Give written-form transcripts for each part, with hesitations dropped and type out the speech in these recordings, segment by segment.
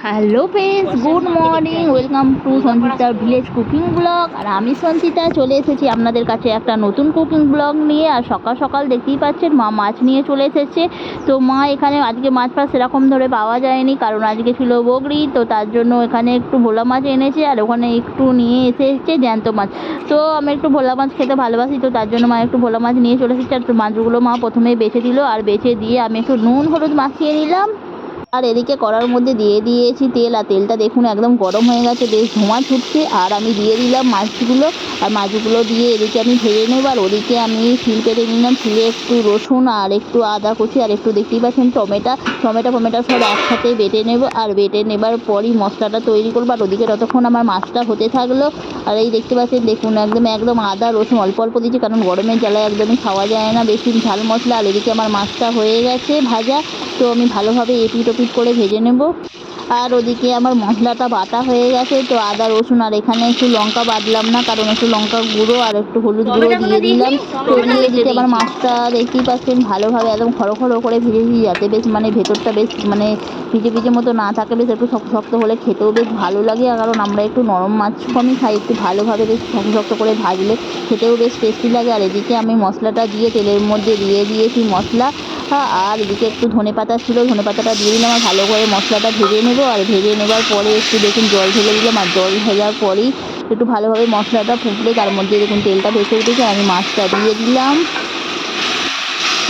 Hello friends, good morning, welcome to সঞ্চিতার village cooking blog. আর আমি সঞ্চিতা চলে এসেছি আপনাদের কাছে একটা নতুন কুকিং ব্লগ নিয়ে। আর সকাল সকাল দেখতেই পাচ্ছেন মা মাছ নিয়ে চলে এসেছে। তো মা এখানে আজকে মাছ ফাছ সেরকম ধরে পাওয়া যায়নি, কারণ আজকে ছিল বগরি, তো তার জন্য এখানে একটু ভোলা মাছ এনেছে আর ওখানে একটু নিয়ে এসেছে জ্যান্ত মাছ। তো আমি একটু ভোলা মাছ খেতে ভালোবাসি, তো তার জন্য মা একটু ভোলা মাছ নিয়ে চলে এসেছে। আর মাছগুলো মা প্রথমেই বেছে দিল, আর বেছে দিয়ে আমি একটু নুন হলুদ মাখিয়ে নিলাম। আর এদিকে কড়ার মধ্যে দিয়ে দিয়েছি তেল, আর তেলটা দেখুন একদম গরম হয়ে গেছে, বেশ ধোঁয়া ছুটছে। আর আমি দিয়ে দিলাম মাছগুলো, আর মাছগুলো দিয়ে এদিকে আমি ভেজে নেব। আর ওদিকে আমি শিল পেটে নিলাম, শিলে একটু রসুন আর একটু আদা কুচি আর একটু দেখতেই পাচ্ছেন টমেটো সব একসাথে বেটে নেব। আর বেটে নেবার পরই মশলাটা তৈরি করবো। আর ওদিকে ততক্ষণ আমার মাছটা হতে থাকলো। আর এই দেখতে পাচ্ছেন দেখুন একদম আদা রসুন অল্প অল্প দিচ্ছি, কারণ গরমের জ্বালায় একদমই খাওয়া যায় না বেশি ঝাল মশলা। আর এদিকে আমার মাছটা হয়ে গেছে ভাজা, তো আমি ভালোভাবে এপিট ওপিট করে ভেজে নেব। আর ওদিকে আমার মশলাটা বাটা হয়ে গেছে, তো আদা রসুন আর এখানে একটু লঙ্কা বাটলাম না, কারণ একটু লঙ্কা গুঁড়ো আর একটু হলুদ গুঁড়ো দিয়ে দিলাম। তো দিয়ে এদিকে আমার মাছটা দেখতেই পাচ্ছেন ভালোভাবে একদম খড়ো খড়ো করে ভেজেছি, যাতে বেশ ভেতরটা বেশ ভিজে ভিজে মতো না থাকে, বেশ একটু শক্ত শক্ত হলে খেতেও বেশ ভালো লাগে। কারণ আমরা একটু নরম মাছ কমই খাই, একটু ভালোভাবে বেশ শক্ত শক্ত করে ভাজলে খেতেও বেশ টেস্টি লাগে। আর এদিকে আমি মশলাটা দিয়ে তেলের মধ্যে দিয়ে দিয়েছি মশলা। আর এদিকে একটু ধনেপাতা ছিল, ধনেপাতাটা দিয়ে দিলাম। আর ভালো করে মশলাটা ভেজে নেব। আর ভেজে নেবার পরে একটু দেখুন জল ঢেলে দিলাম। আর জল ভেজার পরেই একটু ভালোভাবে মশলাটা ফুটলে তার মধ্যে দেখুন তেলটা ভেসে উঠেছে, আমি মাছটা দিয়ে দিলাম।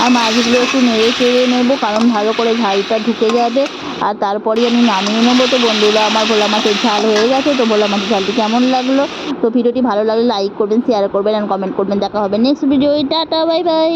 আর মাছগুলো একটু নেড়ে চেড়ে নেবো, কারণ ভালো করে ঝালটা ঢুকে যাবে। আর তারপরেই আমি নামিয়ে নেবো। তো বন্ধুরা, আমার ভোলা মাছের ঝাল হয়ে গেছে। তো ভোলা মাছের ঝালটি কেমন লাগলো? তো ভিডিওটি ভালো লাগলে লাইক করবেন, শেয়ার করবেন আর কমেন্ট করবেন। দেখা হবে next video. Tata, bye bye.